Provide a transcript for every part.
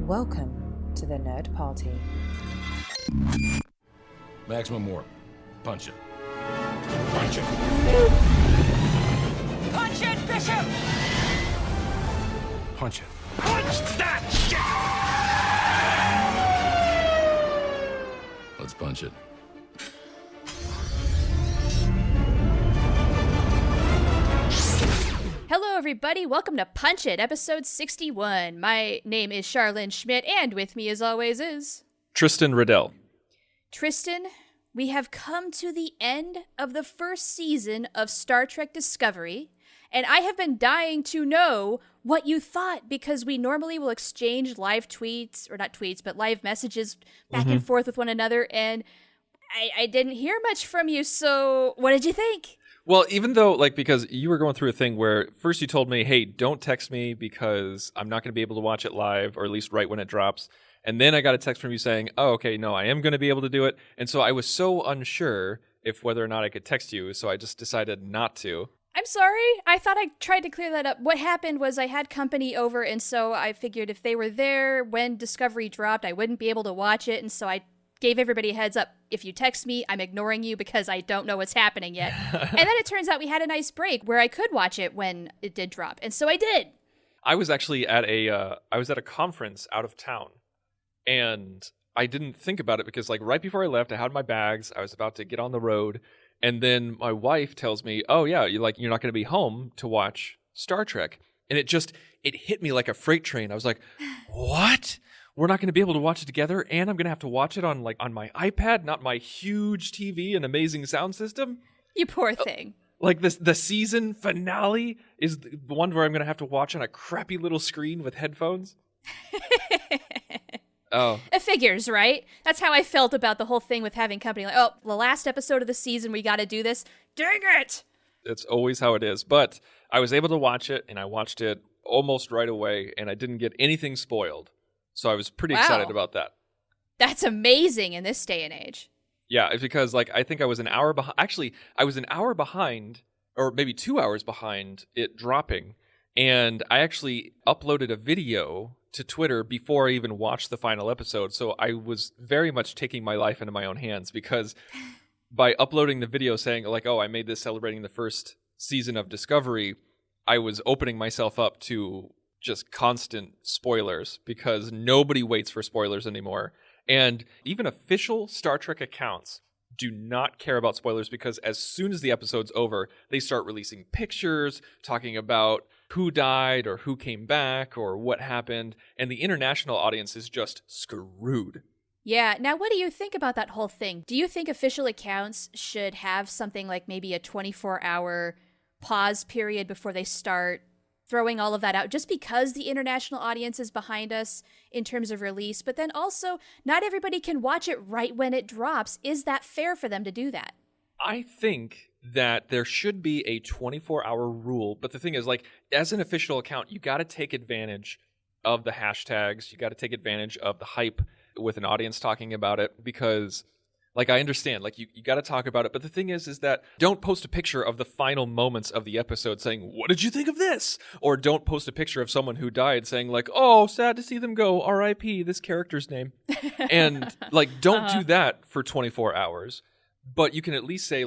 Welcome to the Nerd Party. Maximum warp. Punch it. Punch it. Punch it, Bishop! Punch it. Punch that shit! Let's punch it. Hello, everybody. Welcome to Punch It, episode 61. My name is Charlene Schmidt, and with me, as always, is... Tristan Riddell. Tristan, we have come to the end of the first season of Star Trek Discovery, and I have been dying to know what you thought, because we normally will exchange live tweets, or not tweets, but live messages back and forth with one another, and I didn't hear much from you, so what did you think? Well, even though, because you were going through a thing where first you told me, hey, don't text me because I'm not going to be able to watch it live, or at least right when it drops. And then I got a text from you saying, oh, okay, no, I am going to be able to do it. And so I was so unsure if whether or not I could text you, so I just decided not to. I'm sorry. I thought I tried to clear that up. What happened was I had company over, and so I figured if they were there when Discovery dropped, I wouldn't be able to watch it, and so I gave everybody a heads up. If you text me, I'm ignoring you because I don't know what's happening yet. And then it turns out we had a nice break where I could watch it when it did drop. And so I did. I was actually at a conference out of town, and I didn't think about it because right before I left, I had my bags. I was about to get on the road, and then my wife tells me, "Oh yeah, you're not going to be home to watch Star Trek." And it hit me like a freight train. I was like, "What? We're not going to be able to watch it together, and I'm going to have to watch it on my iPad, not my huge TV and amazing sound system." You poor thing. The season finale is the one where I'm going to have to watch on a crappy little screen with headphones. Oh. It figures, right? That's how I felt about the whole thing with having company. The last episode of the season, we got to do this. Dang it! It's always how it is. But I was able to watch it, and I watched it almost right away, and I didn't get anything spoiled. So I was pretty excited about that. That's amazing in this day and age. Yeah, it's because I think I was an hour behind. Actually, I was an hour behind, or maybe 2 hours behind it dropping. And I actually uploaded a video to Twitter before I even watched the final episode. So I was very much taking my life into my own hands, because by uploading the video saying oh, I made this celebrating the first season of Discovery, I was opening myself up to just constant spoilers, because nobody waits for spoilers anymore. And even official Star Trek accounts do not care about spoilers, because as soon as the episode's over, they start releasing pictures, talking about who died or who came back or what happened, and the international audience is just screwed. Yeah, now what do you think about that whole thing? Do you think official accounts should have something like maybe a 24-hour pause period before they start throwing all of that out, just because the international audience is behind us in terms of release, but then also not everybody can watch it right when it drops? Is that fair for them to do that? I think that there should be a 24-hour rule, but the thing is, as an official account, you got to take advantage of the hashtags, you got to take advantage of the hype with an audience talking about it, because I understand, you got to talk about it, but the thing is that don't post a picture of the final moments of the episode saying, what did you think of this? Or don't post a picture of someone who died saying oh, sad to see them go, R.I.P., this character's name. And don't do that for 24 hours, but you can at least say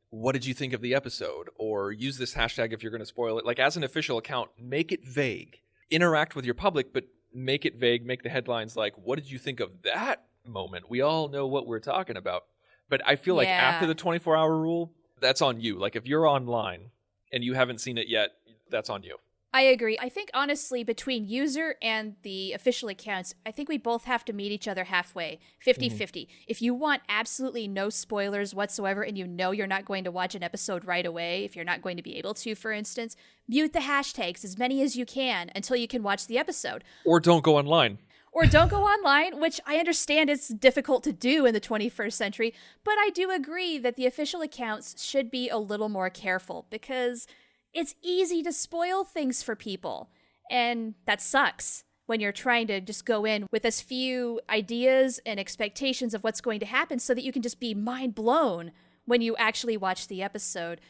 what did you think of the episode? Or use this hashtag if you're going to spoil it. As an official account, make it vague. Interact with your public, but make it vague, make the headlines what did you think of that moment? We all know what we're talking about. But I feel after the 24-hour rule, that's on you. If you're online and you haven't seen it yet, that's on you. I agree. I think, honestly, between user and the official accounts, I think we both have to meet each other halfway, 50-50. If you want absolutely no spoilers whatsoever, and you know you're not going to watch an episode right away, if you're not going to be able to, for instance, mute the hashtags, as many as you can, until you can watch the episode. Or don't go online. Or don't go online, which I understand it's difficult to do in the 21st century, but I do agree that the official accounts should be a little more careful, because it's easy to spoil things for people, and that sucks when you're trying to just go in with as few ideas and expectations of what's going to happen so that you can just be mind blown when you actually watch the episode.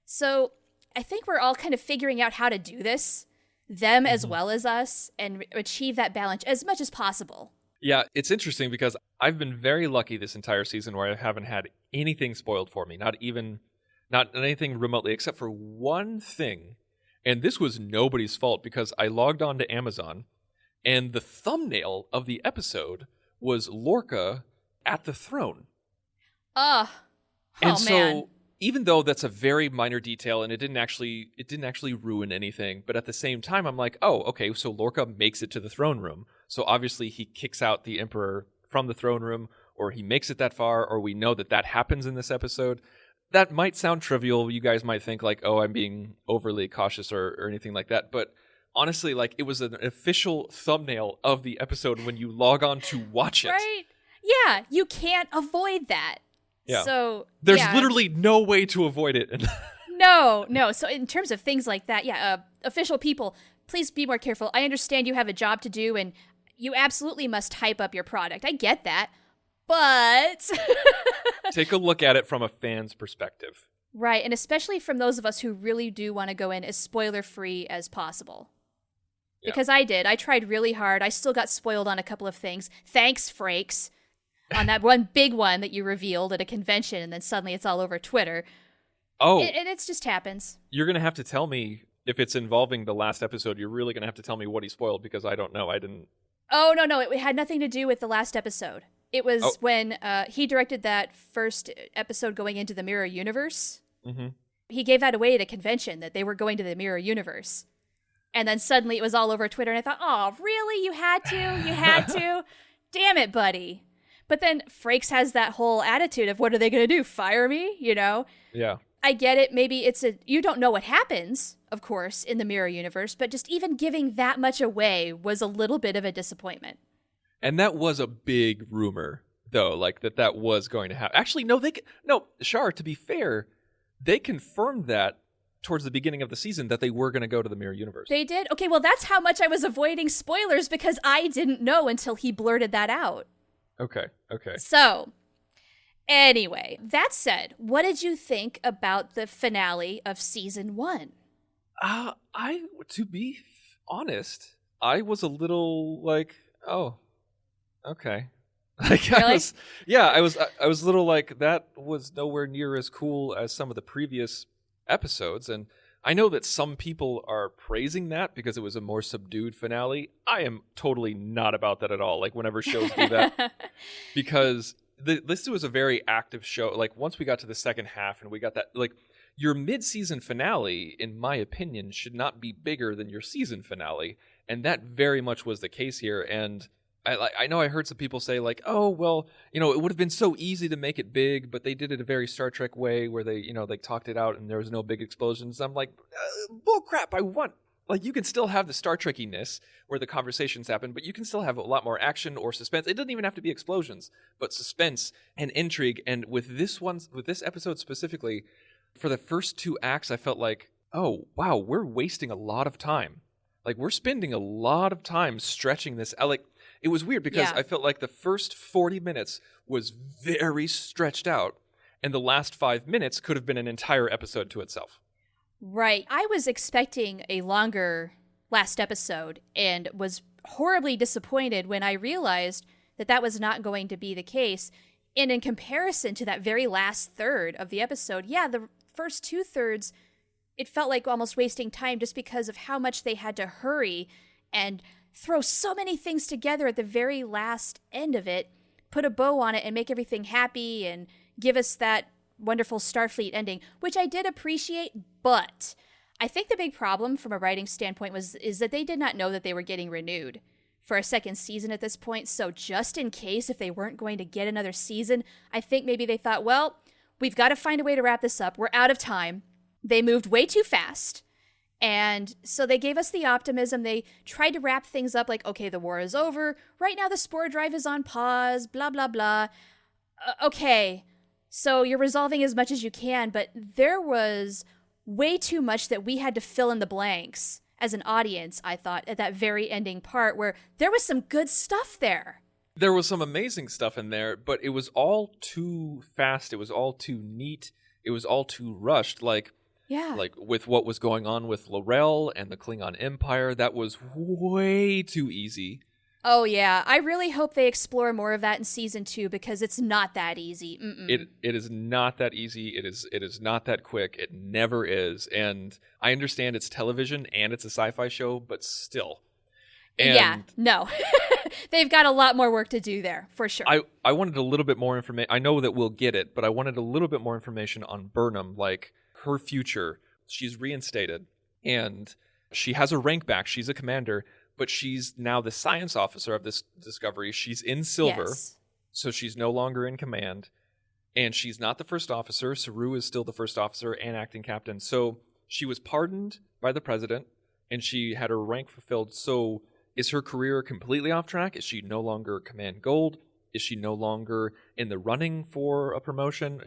So I think we're all kind of figuring out how to do this. them as well as us and achieve that balance as much as possible. Yeah, it's interesting because I've been very lucky this entire season where I haven't had anything spoiled for me, not anything remotely, except for one thing. And this was nobody's fault because I logged on to Amazon and the thumbnail of the episode was Lorca at the throne. And so man. even though that's a very minor detail and it didn't actually ruin anything, but at the same time I'm like, oh, okay, so Lorca makes it to the throne room. So obviously he kicks out the Emperor from the throne room, or he makes it that far, or we know that happens in this episode. That might sound trivial. You guys might think like, oh, I'm being overly cautious or anything like that. But honestly, like, it was an official thumbnail of the episode when you log on to watch it. Right? Yeah, you can't avoid that. Yeah. So there's literally no way to avoid it. No. So in terms of things like that, official people, please be more careful. I understand you have a job to do and you absolutely must hype up your product. I get that. But take a look at it from a fan's perspective. Right, and especially from those of us who really do want to go in as spoiler-free as possible. Yeah. Because I did. I tried really hard. I still got spoiled on a couple of things. Thanks, Frakes, on that one big one that you revealed at a convention, and then suddenly it's all over Twitter. Oh. And it just happens. You're going to have to tell me, if it's involving the last episode, you're really going to have to tell me what he spoiled, because I don't know. I didn't... Oh, no. It had nothing to do with the last episode. It was when he directed that first episode going into the Mirror Universe. Mm-hmm. He gave that away at a convention that they were going to the Mirror Universe. And then suddenly it was all over Twitter, and I thought, oh, really? You had to? You had to? Damn it, buddy. But then Frakes has that whole attitude of, what are they going to do? Fire me? You know? Yeah. I get it. Maybe you don't know what happens, of course, in the Mirror Universe, but just even giving that much away was a little bit of a disappointment. And that was a big rumor, though, like that was going to happen. Actually, no, Char, to be fair, they confirmed that towards the beginning of the season that they were going to go to the Mirror Universe. They did? Okay, well, that's how much I was avoiding spoilers, because I didn't know until he blurted that out. Okay. So, anyway, that said, what did you think about the finale of season 1? To be honest, I was a little like, oh, okay. Like, really? I was a little like, that was nowhere near as cool as some of the previous episodes, and I know that some people are praising that because it was a more subdued finale. I am totally not about that at all. Like, whenever shows do that, because this was a very active show. Like, once we got to the second half and we got that, like, your mid-season finale, in my opinion, should not be bigger than your season finale, and that very much was the case here. And I know I heard some people say, like, oh, well, it would have been so easy to make it big, but they did it a very Star Trek way where they talked it out and there was no big explosions. I'm like, bull crap, you can still have the Star Trekkiness where the conversations happen, but you can still have a lot more action or suspense. It doesn't even have to be explosions, but suspense and intrigue. And with this episode specifically, for the first 2 acts, I felt like, oh, wow, we're wasting a lot of time. Like, we're spending a lot of time stretching this out. Like, it was weird because I felt like the first 40 minutes was very stretched out, and the last 5 minutes could have been an entire episode to itself. Right. I was expecting a longer last episode and was horribly disappointed when I realized that was not going to be the case. And in comparison to that very last third of the episode, the first 2/3, it felt like almost wasting time just because of how much they had to hurry and throw so many things together at the very last end of it, put a bow on it and make everything happy and give us that wonderful Starfleet ending, which I did appreciate. But I think the big problem from a writing standpoint is that they did not know that they were getting renewed for a second season at this point. So just in case, if they weren't going to get another season, I think maybe they thought, well, we've got to find a way to wrap this up. We're out of time. They moved way too fast. And so they gave us the optimism. They tried to wrap things up like, okay, the war is over. Right now the spore drive is on pause, blah, blah, blah. Okay, so you're resolving as much as you can, but there was way too much that we had to fill in the blanks as an audience, I thought, at that very ending part where there was some good stuff there. There was some amazing stuff in there, but it was all too fast. It was all too neat. It was all too rushed. Like, Yeah. Like with what was going on with Laurel and the Klingon Empire, that was way too easy. Oh, yeah. I really hope they explore more of that in season 2 because it's not that easy. It is not that easy. It is not that quick. It never is. And I understand it's television and it's a sci-fi show, but still. And yeah, no. They've got a lot more work to do there, for sure. I wanted a little bit more information. I know that we'll get it, but I wanted a little bit more information on Burnham, like her future. She's reinstated, and she has a rank back. She's a commander, but she's now the science officer of this Discovery. She's in Silver, Yes. so she's no longer in command. And she's not the first officer. Saru is still the first officer and acting captain. So she was pardoned by the president, and she had her rank fulfilled. So is her career completely off track? Is she no longer Command Gold? Is she no longer in the running for a promotion?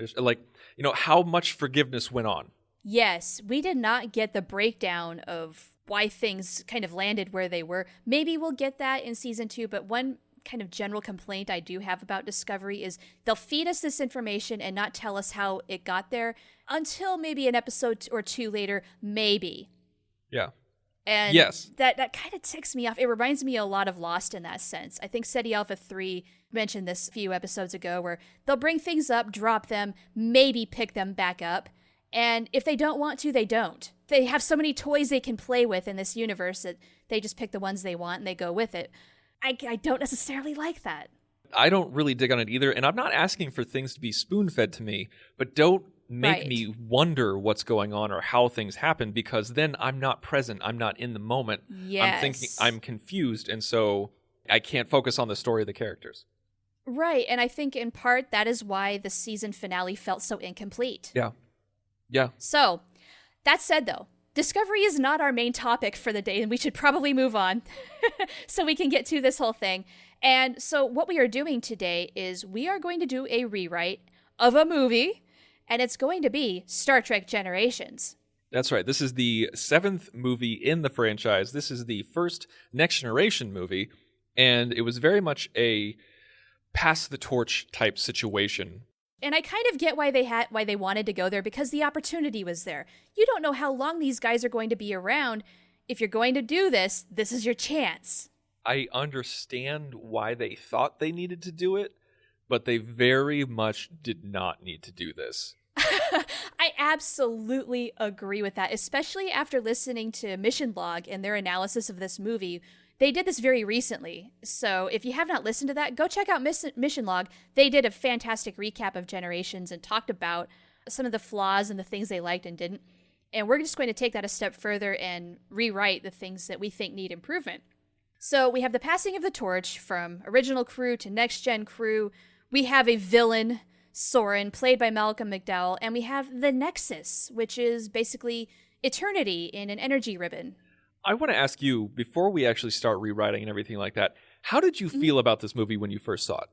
How much forgiveness went on? Yes, we did not get the breakdown of why things kind of landed where they were. Maybe we'll get that in season 2, but one kind of general complaint I do have about Discovery is they'll feed us this information and not tell us how it got there until maybe an episode or 2 later, maybe. Yeah. And yes. that kind of ticks me off. It reminds me a lot of Lost in that sense. I think SETI Alpha 3 mentioned this a few episodes ago where they'll bring things up, drop them, maybe pick them back up. And if they don't want to, they don't. They have so many toys they can play with in this universe that they just pick the ones they want and they go with it. I don't necessarily like that. I don't really dig on it either. And I'm not asking for things to be spoon-fed to me, but don't make me wonder what's going on or how things happen, because then I'm not present. I'm not in the moment. Yes. I'm thinking, I'm confused. And so I can't focus on the story of the characters. Right. And I think in part that is why the season finale felt so incomplete. Yeah. Yeah. So that said, though, Discovery is not our main topic for the day, and we should probably move on so we can get to this whole thing. And so what we are doing today is we are going to do a rewrite of a movie, and it's going to be Star Trek Generations. That's right. This is the 7th movie in the franchise. This is the first Next Generation movie, and it was very much a pass the torch type situation. And I kind of get why they wanted to go there, because the opportunity was there. You don't know how long these guys are going to be around. If you're going to do this, this is your chance. I understand why they thought they needed to do it, but they very much did not need to do this. I absolutely agree with that, especially after listening to Mission Log and their analysis of this movie. They did this very recently, so if you have not listened to that, go check out Mission Log. They did a fantastic recap of Generations and talked about some of the flaws and the things they liked and didn't. And we're just going to take that a step further and rewrite the things that we think need improvement. So we have the passing of the torch from original crew to next-gen crew. We have a villain, Soren, played by Malcolm McDowell, and we have the Nexus, which is basically eternity in an energy ribbon. I want to ask you, before we actually start rewriting and everything like that, how did you feel about this movie when you first saw it?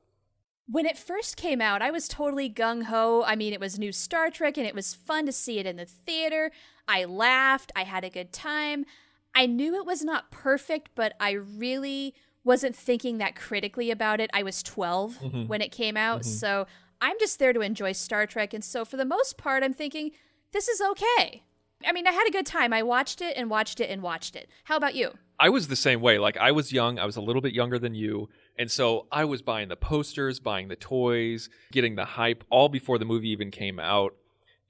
When it first came out, I was totally gung-ho. I mean, it was new Star Trek, and it was fun to see it in the theater. I laughed. I had a good time. I knew it was not perfect, but I really wasn't thinking that critically about it. I was 12 when it came out, so I'm just there to enjoy Star Trek. And so for the most part, I'm thinking, this is okay. I mean, I had a good time. I watched it and watched it and watched it. How about you? I was the same way. Like, I was young. I was a little bit younger than you. And so I was buying the posters, buying the toys, getting the hype, all before the movie even came out.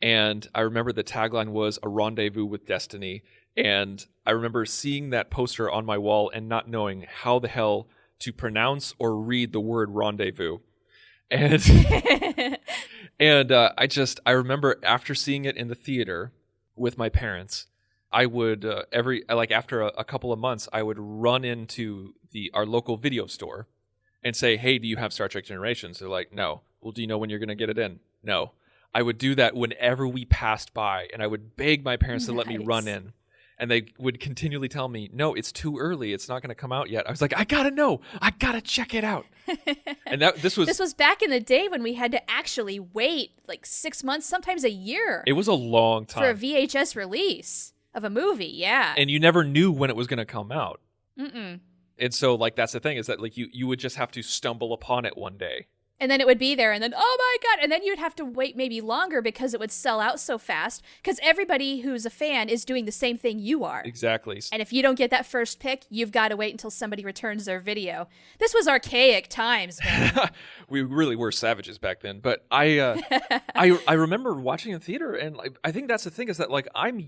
And I remember the tagline was "A Rendezvous with Destiny." And I remember seeing that poster on my wall and not knowing how the hell to pronounce or read the word rendezvous. And I remember after seeing it in the theater with my parents, I would after a couple of months, I would run into our local video store and say, "Hey, do you have Star Trek Generations?" They're like, "No." "Well, do you know when you're going to get it in?" "No." I would do that whenever we passed by, and I would beg my parents to let me run in. And they would continually tell me, "No, it's too early. It's not going to come out yet." I was like, "I got to know. I got to check it out." And this was back in the day when we had to actually wait like 6 months, sometimes a year. It was a long time. For a VHS release of a movie, yeah. And you never knew when it was going to come out. Mm-mm. And so, like, that's the thing, is that, like, you would just have to stumble upon it one day. And then it would be there, and then, oh my God, and then you'd have to wait maybe longer because it would sell out so fast, because everybody who's a fan is doing the same thing you are. Exactly. And if you don't get that first pick, you've got to wait until somebody returns their video. This was archaic times, man. We really were savages back then. But I remember watching in theater, and I think that's the thing, is that like I was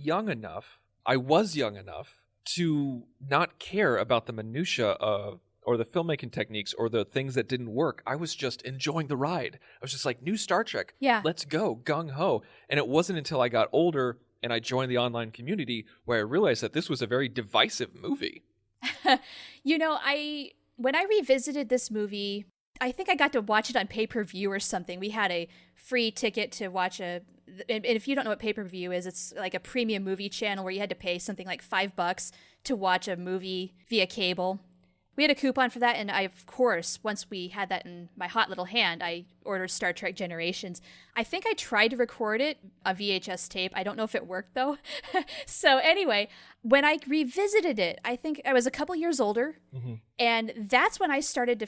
young enough to not care about the minutia of or the filmmaking techniques or the things that didn't work. I was just enjoying the ride. I was just like, new Star Trek. Yeah. Let's go, gung ho. And it wasn't until I got older and I joined the online community where I realized that this was a very divisive movie. When I revisited this movie, I think I got to watch it on pay-per-view or something. We had a free ticket to watch and if you don't know what pay-per-view is, it's like a premium movie channel where you had to pay something like $5 to watch a movie via cable. We had a coupon for that, and I, of course, once we had that in my hot little hand, I ordered Star Trek Generations. I think I tried to record it on VHS tape. I don't know if it worked, though. So anyway, when I revisited it, I think I was a couple years older, and that's when I started to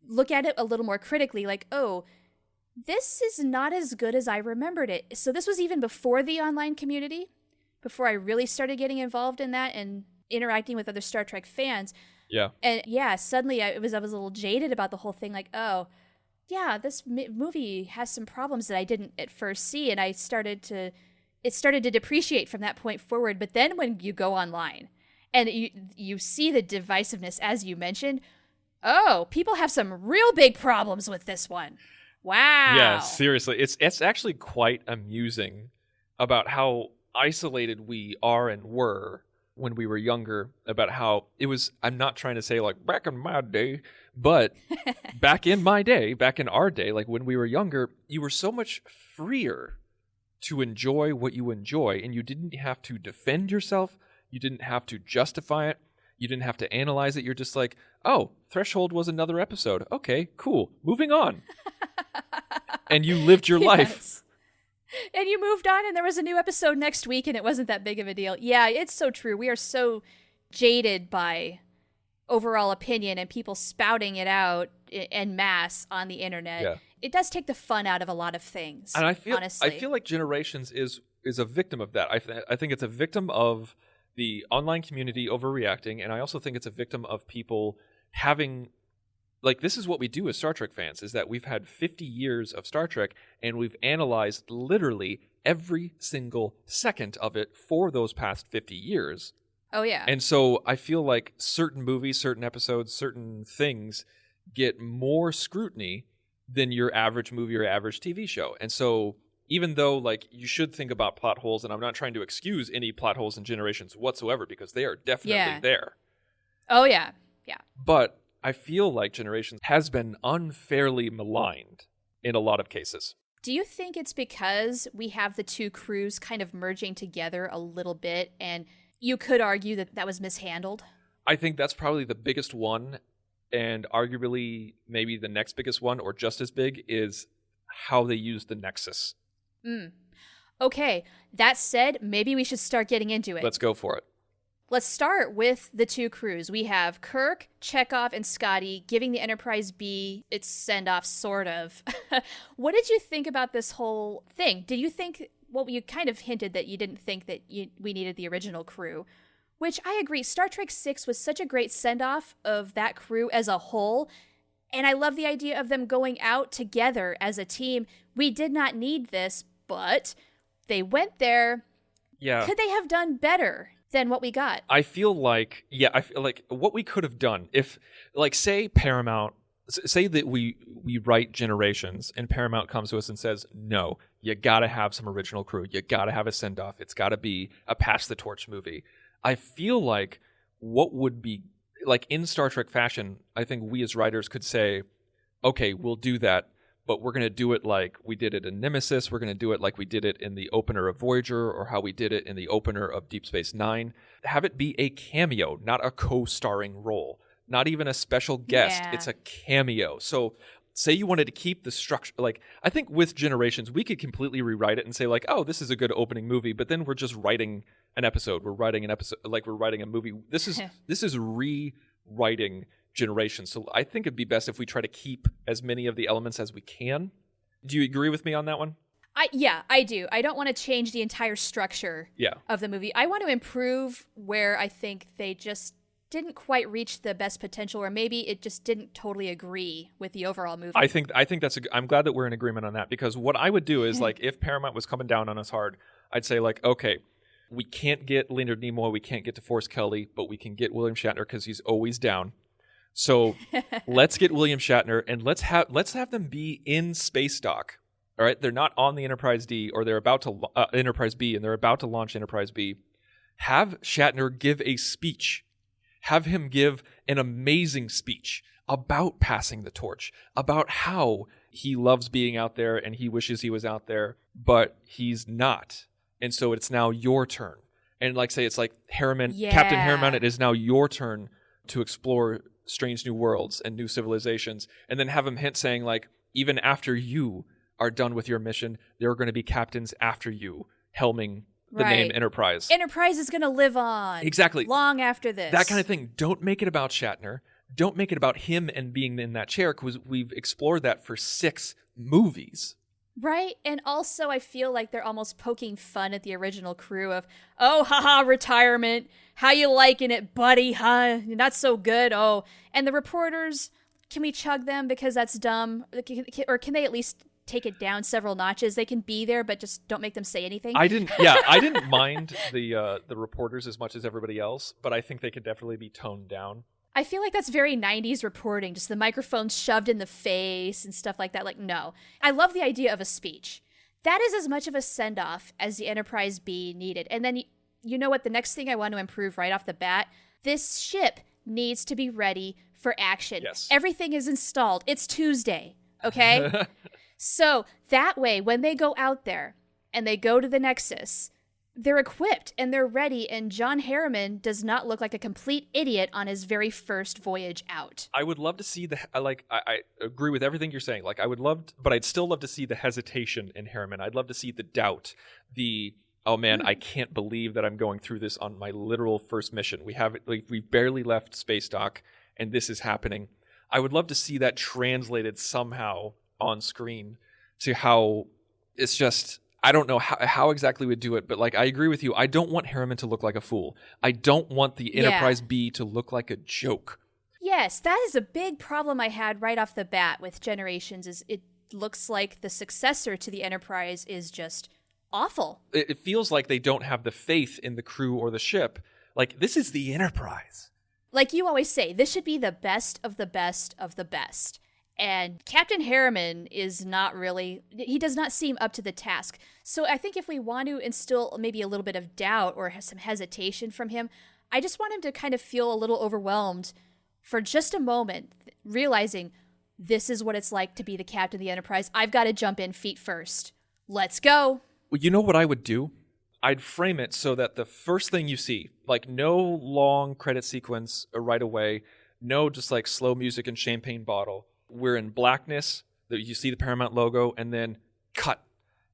look at it a little more critically, like, oh, this is not as good as I remembered it. So this was even before the online community, before I really started getting involved in that and interacting with other Star Trek fans. Yeah. And yeah, suddenly I was a little jaded about the whole thing. Like, oh, yeah, this movie has some problems that I didn't at first see. And it started to depreciate from that point forward. But then when you go online and you see the divisiveness, as you mentioned, oh, people have some real big problems with this one. Wow. Yeah, seriously. It's actually quite amusing about how isolated we are and were when we were younger, about how it was, I'm not trying to say like back in my day, but back in our day, like when we were younger, you were so much freer to enjoy what you enjoy, and you didn't have to defend yourself, you didn't have to justify it, you didn't have to analyze it. You're just like, oh, Threshold was another episode. Okay, cool. Moving on. And you lived your life. And you moved on, and there was a new episode next week, and it wasn't that big of a deal. Yeah, it's so true. We are so jaded by overall opinion and people spouting it out en masse on the internet. Yeah. It does take the fun out of a lot of things. And I feel honestly. like Generations is a victim of that. I think it's a victim of the online community overreacting, and I also think it's a victim of people having, like, this is what we do as Star Trek fans, is that we've had 50 years of Star Trek, and we've analyzed literally every single second of it for those past 50 years. Oh, yeah. And so I feel like certain movies, certain episodes, certain things get more scrutiny than your average movie or average TV show. And so even though, like, you should think about plot holes, and I'm not trying to excuse any plot holes in Generations whatsoever, because they are definitely there. Oh, yeah. Yeah. But I feel like Generations has been unfairly maligned in a lot of cases. Do you think it's because we have the two crews kind of merging together a little bit, and you could argue that that was mishandled? I think that's probably the biggest one, and arguably maybe the next biggest one, or just as big, is how they use the Nexus. Okay, that said, maybe we should start getting into it. Let's go for it. Let's start with the two crews. We have Kirk, Chekhov, and Scotty giving the Enterprise B its send-off, sort of. What did you think about this whole thing? Did you think, well, you kind of hinted that you didn't think that we needed the original crew, which I agree. Star Trek VI was such a great send-off of that crew as a whole, and I love the idea of them going out together as a team. We did not need this, but they went there. Yeah. Could they have done better than what we got? I feel like what we could have done if, like, say Paramount, say that we write Generations and Paramount comes to us and says, no, you gotta have some original crew. You gotta have a send-off. It's gotta be a pass the torch movie. I feel like what would be, like, in Star Trek fashion, I think we as writers could say, okay, we'll do that, but we're going to do it like we did it in Nemesis. We're going to do it like we did it in the opener of Voyager, or how we did it in the opener of Deep Space Nine. Have it be a cameo, not a co-starring role, not even a special guest. Yeah. It's a cameo. So say you wanted to keep the structure, like, I think with Generations, we could completely rewrite it and say, like, oh, this is a good opening movie, but then we're just writing an episode. We're writing an episode, like we're writing a movie. This is rewriting generations. So I think it'd be best if we try to keep as many of the elements as we can. Do you agree with me on that one? Yeah, I do. I don't want to change the entire structure of the movie. I want to improve where I think they just didn't quite reach the best potential, or maybe it just didn't totally agree with the overall movie. I think I'm glad that we're in agreement on that, because what I would do is, like, if Paramount was coming down on us hard, I'd say, like, okay, we can't get Leonard Nimoy, we can't get DeForest Kelly, but we can get William Shatner because he's always down. So let's get William Shatner, and let's have them be in space dock. All right, they're not on the Enterprise D, or they're about to Enterprise B, and they're about to launch Enterprise B. Have Shatner give a speech. Have him give an amazing speech about passing the torch, about how he loves being out there and he wishes he was out there, but he's not. And so it's now your turn. And like say, it's like Harriman, Captain Harriman, it is now your turn to explore strange new worlds and new civilizations. And then have him hint saying, like, even after you are done with your mission, there are going to be captains after you helming the name Enterprise. Enterprise is going to live on. Exactly. Long after this. That kind of thing. Don't make it about Shatner. Don't make it about him and being in that chair, because we've explored that for 6 movies. Right? And also I feel like they're almost poking fun at the original crew of, oh, haha, retirement. How you liking it, buddy, huh? Not so good, oh. And the reporters, can we chug them because that's dumb? Or can they at least take it down several notches? They can be there, but just don't make them say anything. I didn't mind the reporters as much as everybody else, but I think they could definitely be toned down. I feel like that's very 90s reporting, just the microphone shoved in the face and stuff like that. Like, no. I love the idea of a speech. That is as much of a send-off as the Enterprise B needed. And then, you know what? The next thing I want to improve right off the bat, this ship needs to be ready for action. Yes. Everything is installed. It's Tuesday, okay? So that way, when they go out there and they go to the Nexus, they're equipped and they're ready, and John Harriman does not look like a complete idiot on his very first voyage out. I would love to see I agree with everything you're saying. Like, I would love, but I'd still love to see the hesitation in Harriman. I'd love to see the doubt, oh man, I can't believe that I'm going through this on my literal first mission. We barely left space dock and this is happening. I would love to see that translated somehow on screen to how it's just, I don't know how exactly we'd do it, but like, I agree with you. I don't want Harriman to look like a fool. I don't want the Enterprise B to look like a joke. Yes, that is a big problem I had right off the bat with Generations, is it looks like the successor to the Enterprise is just awful. It feels like they don't have the faith in the crew or the ship. Like, this is the Enterprise. Like you always say, this should be the best of the best of the best. And Captain Harriman is not really, he does not seem up to the task. So I think if we want to instill maybe a little bit of doubt or some hesitation from him, I just want him to kind of feel a little overwhelmed for just a moment, realizing this is what it's like to be the captain of the Enterprise. I've got to jump in feet first. Let's go. Well, you know what I would do? I'd frame it so that the first thing you see, like no long credit sequence right away, no just like slow music and champagne bottle. We're in blackness, you see the Paramount logo, and then cut,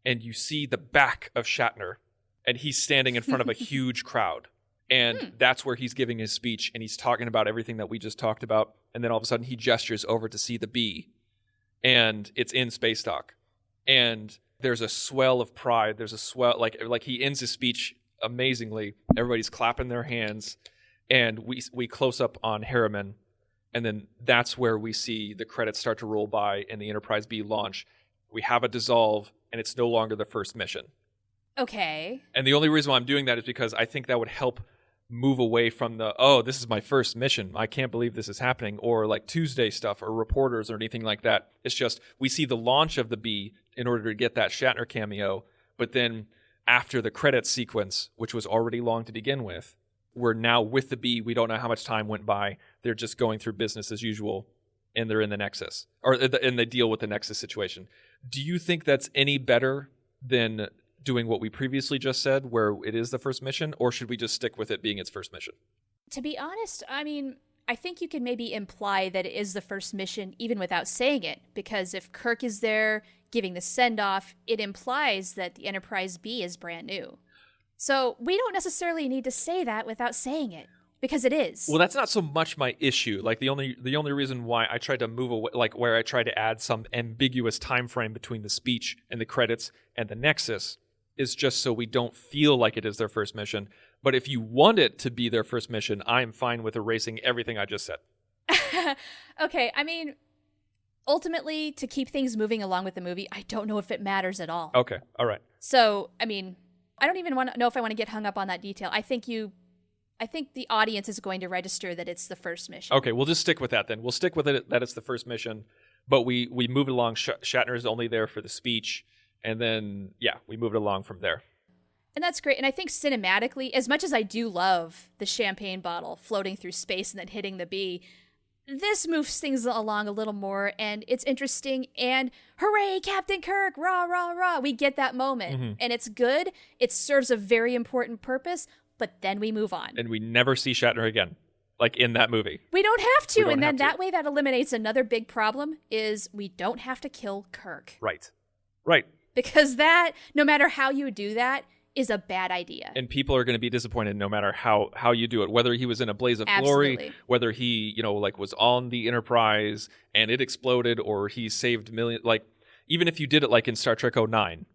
and you see the back of Shatner, and he's standing in front of a huge crowd. And that's where he's giving his speech, and he's talking about everything that we just talked about, and then all of a sudden he gestures over to see the B, and it's in space dock. And there's a swell of pride, there's a swell, like he ends his speech amazingly, everybody's clapping their hands, and we close up on Harriman. And then that's where we see the credits start to roll by and the Enterprise B launch. We have a dissolve, and it's no longer the first mission. Okay. And the only reason why I'm doing that is because I think that would help move away from this is my first mission, I can't believe this is happening, or like Tuesday stuff or reporters or anything like that. It's just we see the launch of the B in order to get that Shatner cameo, but then after the credits sequence, which was already long to begin with, we're now with the B. We don't know how much time went by. They're just going through business as usual, and they're in the Nexus, and they deal with the Nexus situation. Do you think that's any better than doing what we previously just said, where it is the first mission, or should we just stick with it being its first mission? To be honest, I mean, I think you can maybe imply that it is the first mission even without saying it, because if Kirk is there giving the send-off, it implies that the Enterprise B is brand new. So we don't necessarily need to say that without saying it. because it is. Well, that's not so much my issue. Like the only reason why I tried to move away, like where I tried to add some ambiguous time frame between the speech and the credits and the Nexus, is just so we don't feel like it is their first mission. But if you want it to be their first mission, I'm fine with erasing everything I just said. Okay, I mean, ultimately, to keep things moving along with the movie, I don't know if it matters at all. Okay, all right. So, I mean, I don't even want to know if I want to get hung up on that detail. I think the audience is going to register that it's the first mission. Okay, we'll just stick with that then. We'll stick with it that it's the first mission, but we move it along. Shatner is only there for the speech, and then, yeah, we move it along from there. And that's great. And I think cinematically, as much as I do love the champagne bottle floating through space and then hitting the bee, this moves things along a little more, and it's interesting, and hooray, Captain Kirk, rah, rah, rah. We get that moment, and it's good. It serves a very important purpose, but then we move on. And we never see Shatner again, like in that movie. We don't have to, and then that way that eliminates another big problem, is we don't have to kill Kirk. Right. Because that, no matter how you do that, is a bad idea. And people are going to be disappointed no matter how you do it. Whether he was in a blaze of glory, whether he, was on the Enterprise and it exploded, or he saved millions. Like, even if you did it like in Star Trek 09,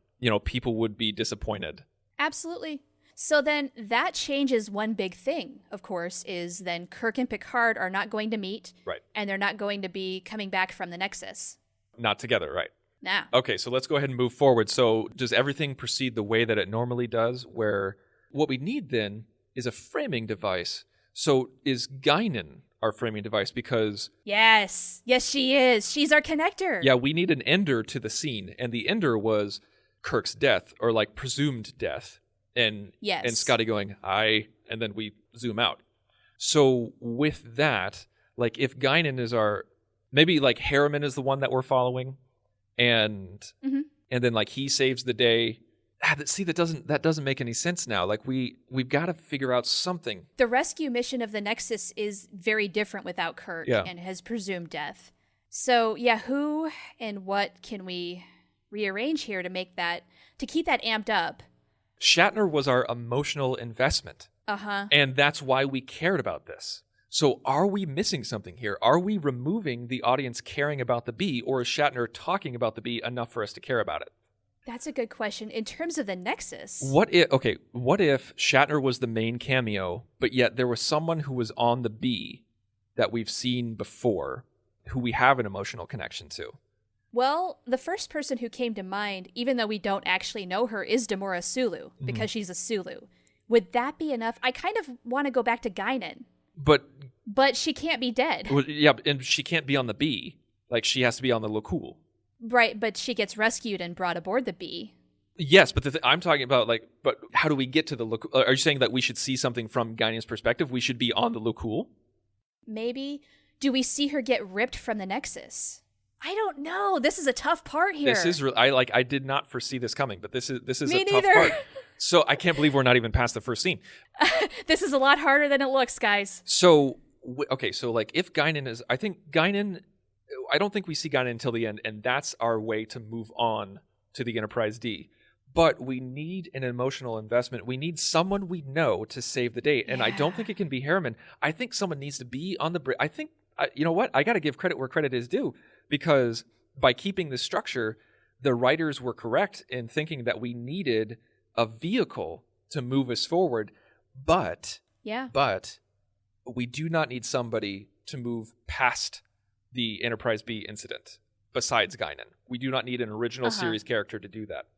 people would be disappointed. Absolutely. So then that changes one big thing, of course, is then Kirk and Picard are not going to meet. Right. And they're not going to be coming back from the Nexus. Not together, right. Nah. Okay, so let's go ahead and move forward. So does everything proceed the way that it normally does, where what we need then is a framing device? So is Guinan our framing device? Because... Yes, she is. She's our connector. Yeah, we need an ender to the scene. And the ender was Kirk's death, or like presumed death. And Scotty going, aye, and then we zoom out. So with that, like if Guinan is our... Maybe like Harriman is the one that we're following. And then like he saves the day. See, that doesn't make any sense now. Like we've got to figure out something. The rescue mission of the Nexus is very different without Kirk and his presumed death. So yeah, who and what can we rearrange here to keep that amped up? Shatner was our emotional investment. And that's why we cared about this. So are we missing something here? Are we removing the audience caring about the bee, or is Shatner talking about the bee enough for us to care about it? That's a good question. In terms of the Nexus... What if Shatner was the main cameo, but yet there was someone who was on the bee that we've seen before, who we have an emotional connection to? Well, the first person who came to mind, even though we don't actually know her, is Demora Sulu, because she's a Sulu. Would that be enough? I kind of want to go back to Guinan. But she can't be dead. Well, yeah, and she can't be on the bee. Like, she has to be on the Lokul. Right, but she gets rescued and brought aboard the bee. Yes, but I'm talking about, like, but how do we get to the Lokul? Are you saying that we should see something from Guinan's perspective? We should be on the Lokul? Maybe. Do we see her get ripped from the Nexus? I don't know. This is a tough part here. This is I did not foresee this coming, but this is Me a tough neither. part. So I can't believe we're not even past the first scene. This is a lot harder than it looks, guys. So okay, so like if Guinan is, I don't think we see Guinan until the end, and that's our way to move on to the Enterprise D. But we need an emotional investment. We need someone we know to save the day, and I don't think it can be Harriman. I think someone needs to be on the bridge. I think you know what? I got to give credit where credit is due, because by keeping the structure, the writers were correct in thinking that we needed a vehicle to move us forward, but we do not need somebody to move past the Enterprise B incident besides Guinan. We do not need an original series character to do that.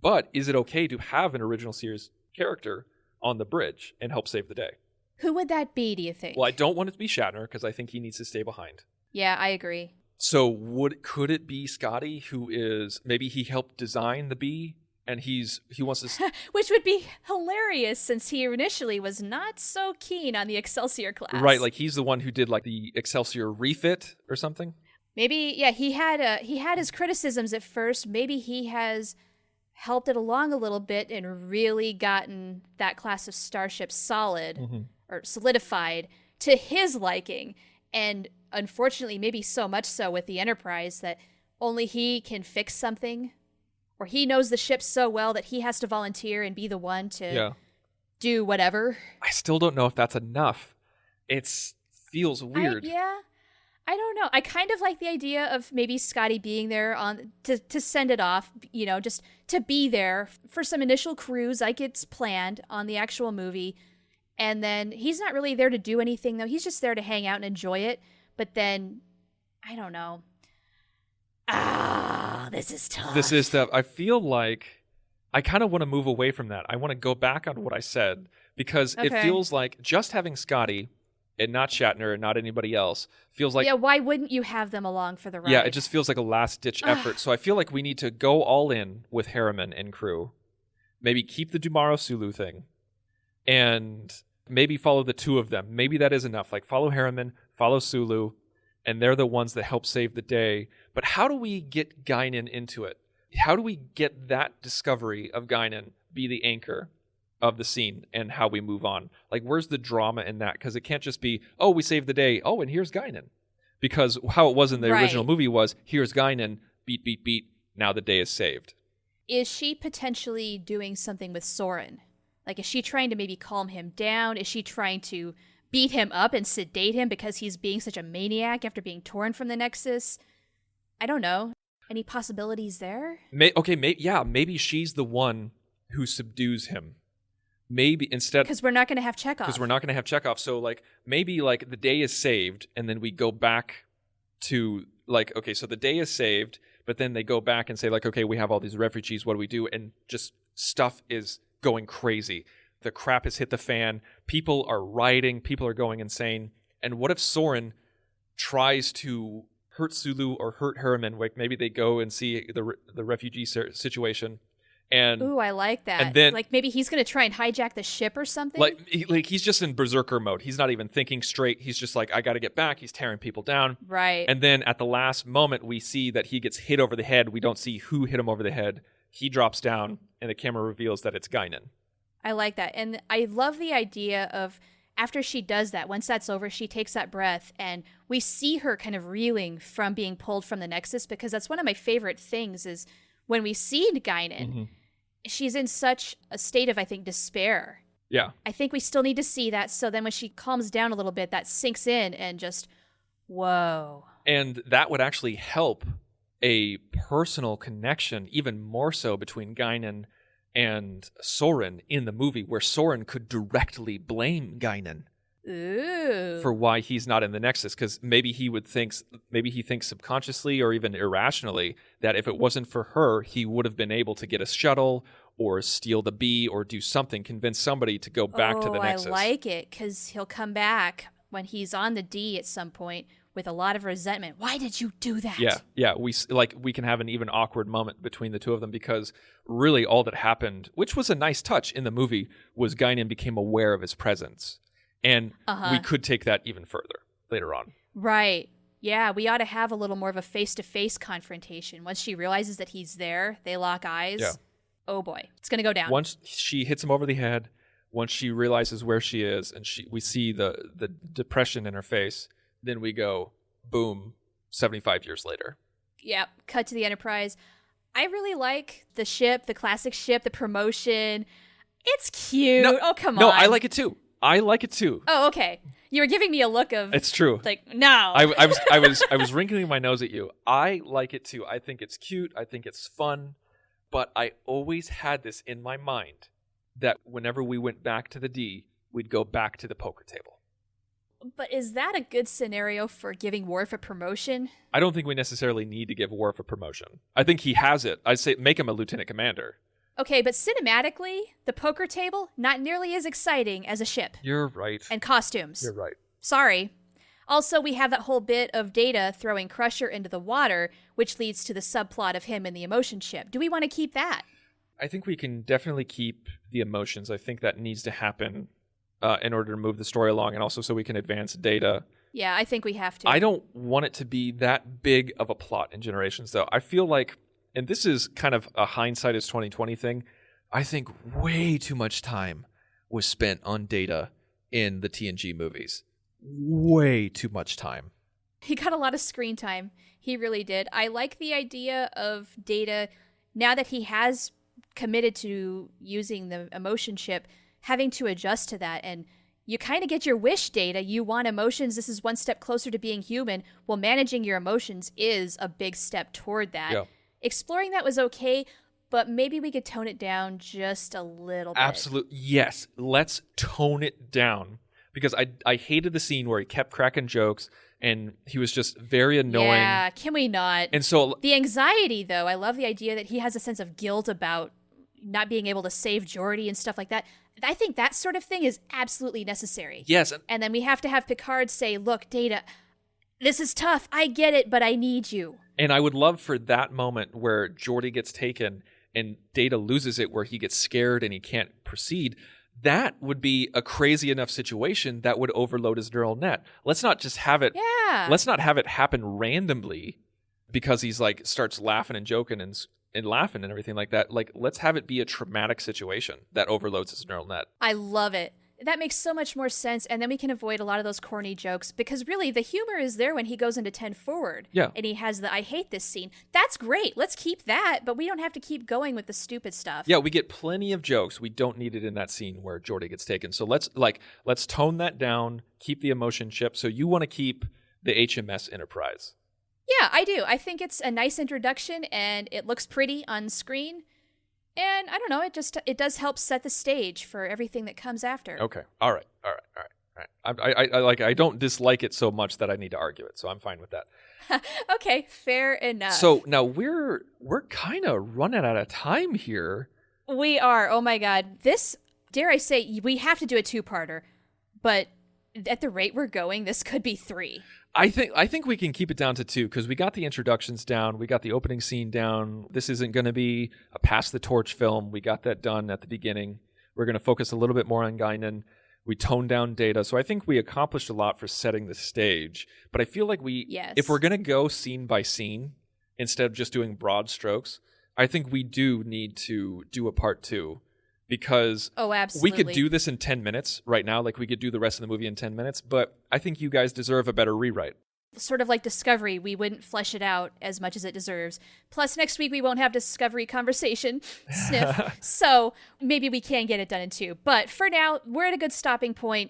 But is it okay to have an original series character on the bridge and help save the day? Who would that be, do you think? Well, I don't want it to be Shatner, because I think he needs to stay behind. Yeah, I agree. So could it be Scotty, who is, maybe he helped design the bee, and he wants to... Which would be hilarious, since he initially was not so keen on the Excelsior class. Right, like he's the one who did like the Excelsior refit or something? Maybe, yeah, he had his criticisms at first. Maybe he has helped it along a little bit and really gotten that class of starship solid or solidified to his liking. And unfortunately, maybe so much so with the Enterprise that only he can fix something, or he knows the ship so well that he has to volunteer and be the one to do whatever. I still don't know if that's enough. It feels weird. I don't know. I kind of like the idea of maybe Scotty being there to send it off, just to be there for some initial cruise like it's planned on the actual movie. And then he's not really there to do anything, though. He's just there to hang out and enjoy it. But then, I don't know. This is tough. I feel like I kind of want to move away from that. I want to go back on what I said because it feels like just having Scotty and not Shatner and not anybody else feels like... Yeah, why wouldn't you have them along for the ride? Yeah, it just feels like a last-ditch effort. So I feel like we need to go all in with Harriman and crew. Maybe keep the Dumaro Sulu thing. And maybe follow the two of them. Maybe that is enough. Like, follow Harriman, follow Sulu, and they're the ones that help save the day. But how do we get Guinan into it? How do we get that discovery of Guinan be the anchor of the scene and how we move on? Like, where's the drama in that? Because it can't just be, oh, we saved the day. Oh, and here's Guinan. Because how it was in the original movie was, here's Guinan, beat, beat, beat. Now the day is saved. Is she potentially doing something with Soren? Like, is she trying to maybe calm him down? Is she trying to beat him up and sedate him because he's being such a maniac after being torn from the Nexus? I don't know. Any possibilities there? Maybe she's the one who subdues him. Maybe instead... Because we're not going to have Chekhov. So, like, maybe, like, the day is saved, and then we go back to, like, okay, so the day is saved, but then they go back and say, like, okay, we have all these refugees, what do we do? And just stuff is going crazy. The crap has hit the fan. People are rioting. People are going insane. And what if Soren tries to hurt Sulu or hurt Harriman? Like, maybe they go and see the refugee situation. And ooh, I like that. And then, like, maybe he's going to try and hijack the ship or something? Like he's just in berserker mode. He's not even thinking straight. He's just like, I got to get back. He's tearing people down. Right. And then at the last moment, we see that he gets hit over the head. We don't see who hit him over the head. He drops down, and the camera reveals that it's Guinan. I like that. And I love the idea of after she does that, once that's over, she takes that breath, and we see her kind of reeling from being pulled from the Nexus, because that's one of my favorite things is when we see Guinan, she's in such a state of, I think, despair. Yeah. I think we still need to see that. So then when she calms down a little bit, that sinks in and just, whoa. And that would actually help a personal connection, even more so between Guinan and Soren in the movie, where Soren could directly blame Guinan for why he's not in the Nexus, because maybe he thinks subconsciously or even irrationally that if it wasn't for her, he would have been able to get a shuttle or steal the bee or do something, convince somebody to go back to the Nexus. I like it, because he'll come back when he's on the D at some point with a lot of resentment. Why did you do that? Yeah. We can have an even awkward moment between the two of them, because really all that happened, which was a nice touch in the movie, was Guinan became aware of his presence. And we could take that even further later on. Right. Yeah, we ought to have a little more of a face-to-face confrontation. Once she realizes that he's there, they lock eyes. Yeah. Oh boy, it's going to go down. Once she hits him over the head, once she realizes where she is, and we see the depression in her face, then we go, boom, 75 years later. Yep, cut to the Enterprise. I really like the ship, the classic ship, the promotion. It's cute. Come on. No, I like it too. Oh, okay. You were giving me a look of... It's true. Like, no. I was wrinkling my nose at you. I like it too. I think it's cute. I think it's fun. But I always had this in my mind that whenever we went back to the D, we'd go back to the poker table. But is that a good scenario for giving Worf a promotion? I don't think we necessarily need to give Worf a promotion. I think he has it. I'd say make him a lieutenant commander. Okay, but cinematically, the poker table, not nearly as exciting as a ship. You're right. And costumes. You're right. Sorry. Also, we have that whole bit of Data throwing Crusher into the water, which leads to the subplot of him in the emotion ship. Do we want to keep that? I think we can definitely keep the emotions. I think that needs to happen in order to move the story along, and also so we can advance Data. Yeah, I think we have to. I don't want it to be that big of a plot in Generations, though. I feel like, and this is kind of a hindsight is 2020 thing, I think way too much time was spent on Data in the TNG movies. Way too much time. He got a lot of screen time. He really did. I like the idea of Data, now that he has committed to using the emotion chip, having to adjust to that. And You kind of get your wish, Data. You want emotions. This is one step closer to being human. Well, managing your emotions is a big step toward that. Yeah. Exploring that was okay, but maybe we could tone it down just a little bit. Absolutely. Yes. Let's tone it down. Because I hated the scene where he kept cracking jokes and he was just very annoying. Yeah, can we not? And so the anxiety, though, I love the idea that he has a sense of guilt about not being able to save Geordi and stuff like that. I think that sort of thing is absolutely necessary. yes. And then we have to have Picard say, look, Data, this is tough. I get it, but I need you. And I would love for that moment where Geordi gets taken and Data loses it, where he gets scared and he can't proceed. That would be a crazy enough situation that would overload his neural net. Let's not just have it. Yeah. Let's not have it happen randomly because he's like starts laughing and joking and laughing and everything like that. Like, let's have it be a traumatic situation that overloads his neural net. I love it. That makes so much more sense, and then we can avoid a lot of those corny jokes, because really the humor is there when he goes into 10 forward. Yeah. And he has the I hate this scene. That's great. Let's keep that, but we don't have to keep going with the stupid stuff. Yeah, we get plenty of jokes. We don't need it in that scene where Geordi gets taken. So let's tone that down, keep the emotion chip. So you want to keep the HMS Enterprise. Yeah, I do. I think it's a nice introduction, and it looks pretty on screen. And I don't know, it does help set the stage for everything that comes after. Okay. All right. I don't dislike it so much that I need to argue it, so I'm fine with that. Okay, fair enough. So now we're kind of running out of time here. We are. Oh my God. This, dare I say, we have to do a two-parter, but at the rate we're going, this could be 3. I think we can keep it down to 2 because we got the introductions down, we got the opening scene down. This isn't going to be a pass the torch film. We got that done at the beginning. We're going to focus a little bit more on Guinan. We toned down Data, so I think we accomplished a lot for setting the stage. But I feel like if we're going to go scene by scene instead of just doing broad strokes, I think we do need to do a part 2. Because absolutely. we could do this in 10 minutes right now, like we could do the rest of the movie in 10 minutes, but I think you guys deserve a better rewrite. Sort of like Discovery, we wouldn't flesh it out as much as it deserves. Plus, next week we won't have Discovery conversation, sniff, so maybe we can get it done in 2. But for now, we're at a good stopping point.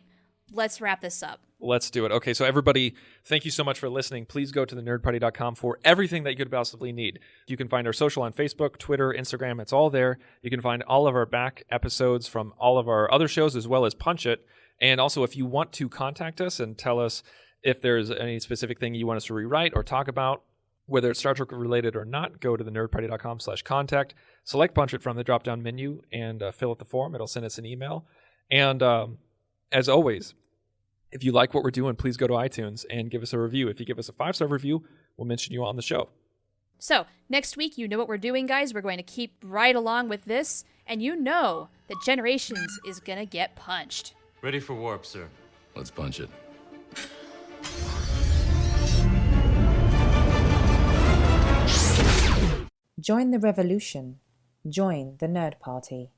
Let's wrap this up. Let's do it. Okay, so everybody, thank you so much for listening. Please go to thenerdparty.com for everything that you could possibly need. You can find our social on Facebook, Twitter, Instagram. It's all there. You can find all of our back episodes from all of our other shows as well as Punch It. And also, if you want to contact us and tell us if there's any specific thing you want us to rewrite or talk about, whether it's Star Trek related or not, go to thenerdparty.com/contact. Select Punch It from the drop-down menu and fill out the form. It'll send us an email. And as always, if you like what we're doing, please go to iTunes and give us a review. If you give us a 5-star review, we'll mention you on the show. So, next week, you know what we're doing, guys. We're going to keep right along with this, and you know that Generations is going to get punched. Ready for warp, sir. Let's punch it. Join the revolution. Join the Nerd Party.